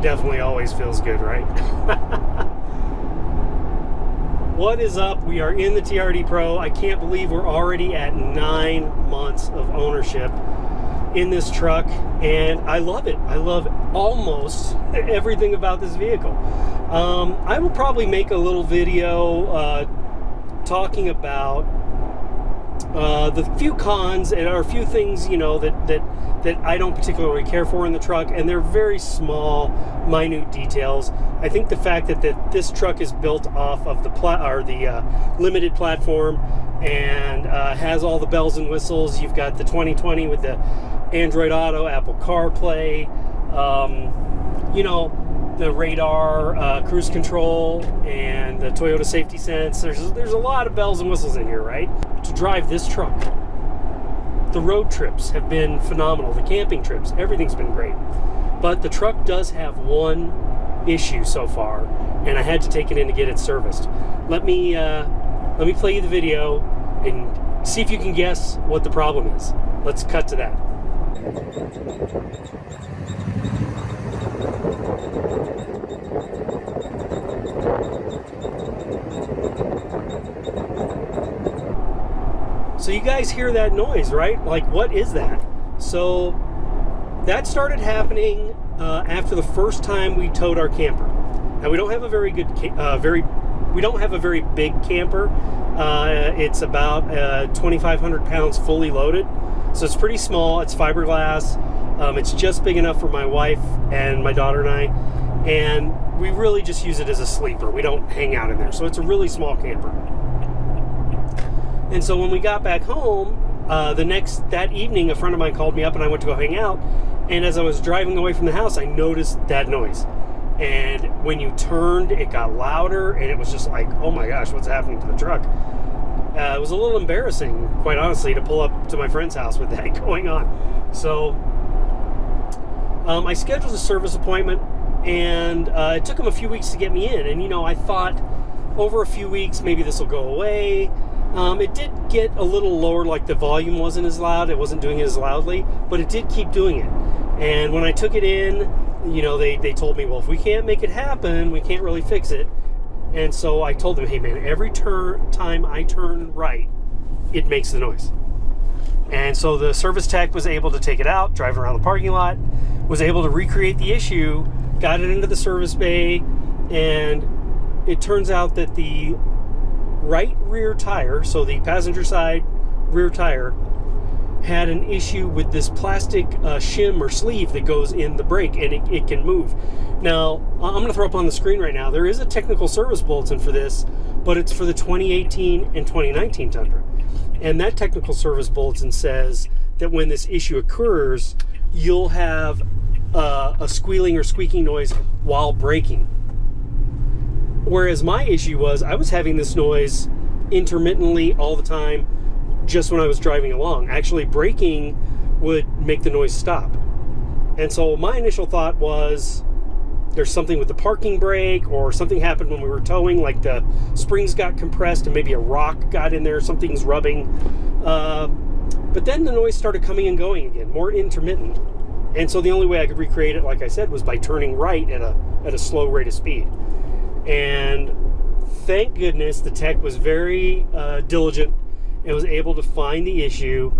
definitely always feels good, right? What is up? We are in the TRD Pro. I can't believe we're already at 9 months of ownership in this truck, and I love it. I love almost everything about this vehicle. I will probably make a little video talking about the few cons and or a few things, you know, that I don't particularly care for in the truck, and they're very small, minute details. I think the fact that this truck is built off of the limited platform and has all the bells and whistles. You've got the 2020 with the Android Auto, Apple CarPlay, you know, the radar, cruise control, and the Toyota Safety Sense. There's a lot of bells and whistles in here, right? To drive this truck, the road trips have been phenomenal. The camping trips, everything's been great. But the truck does have one issue so far, and I had to take it in to get it serviced. Let me play you the video and see if you can guess what the problem is. Let's cut to that. So you guys hear that noise, right? Like, what is that? So that started happening after the first time we towed our camper. Now we don't have a very good, we don't have a very big camper. It's about 2,500 pounds fully loaded, so it's pretty small. It's fiberglass. It's just big enough for my wife and my daughter and I, and we really just use it as a sleeper. We don't hang out in there, so it's a really small camper. And so when we got back home, that evening, a friend of mine called me up and I went to go hang out. And as I was driving away from the house, I noticed that noise. And when you turned, it got louder, and it was just like, oh my gosh, what's happening to the truck? It was a little embarrassing, quite honestly, to pull up to my friend's house with that going on. So I scheduled a service appointment, and it took him a few weeks to get me in. And, you know, I thought over a few weeks, maybe this will go away. It did get a little lower, like the volume wasn't as loud, it wasn't doing it as loudly, but it did keep doing it. And when I took it in, you know, they told me, well, if we can't make it happen, we can't really fix it. And so I told them, hey man, every time I turn right, it makes the noise. And so the service tech was able to take it out, drive around the parking lot, was able to recreate the issue, got it into the service bay, and it turns out that the right rear tire, so the passenger side rear tire, had an issue with this plastic shim or sleeve that goes in the brake, and it can move. Now, I'm going to throw up on the screen right now, there is a technical service bulletin for this, but it's for the 2018 and 2019 Tundra. And that technical service bulletin says that when this issue occurs, you'll have a squealing or squeaking noise while braking. Whereas my issue was I was having this noise intermittently all the time just when I was driving along. Actually, braking would make the noise stop. And so my initial thought was there's something with the parking brake, or something happened when we were towing, like the springs got compressed and maybe a rock got in there, something's rubbing. But then the noise started coming and going again, more intermittent. And so the only way I could recreate it, like I said, was by turning right at a slow rate of speed. And thank goodness the tech was very diligent and was able to find the issue.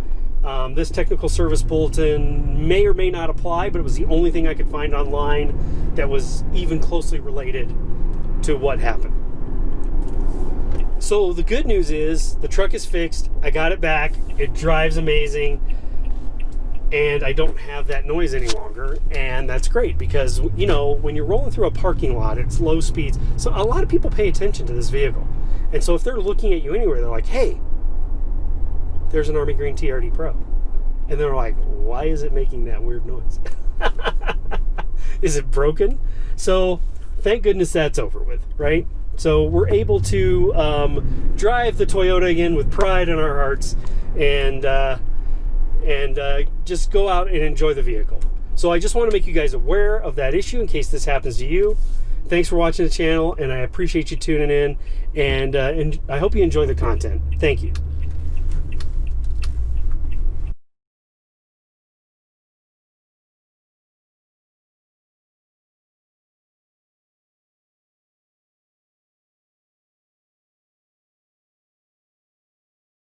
This technical service bulletin may or may not apply, but it was the only thing I could find online that was even closely related to what happened. So the good news is the truck is fixed. I got it back. It drives amazing. And I don't have that noise any longer, and that's great because, you know, when you're rolling through a parking lot, it's low speeds, so a lot of people pay attention to this vehicle. And so if they're looking at you anywhere, they're like, hey, there's an Army Green TRD Pro. And they're like, why is it making that weird noise? Is it broken? So thank goodness that's over with, right? So we're able to drive the Toyota again with pride in our hearts, and just go out and enjoy the vehicle. So I just want to make you guys aware of that issue in case this happens to you. Thanks for watching the channel, and I appreciate you tuning in, and I hope you enjoy the content. Thank you.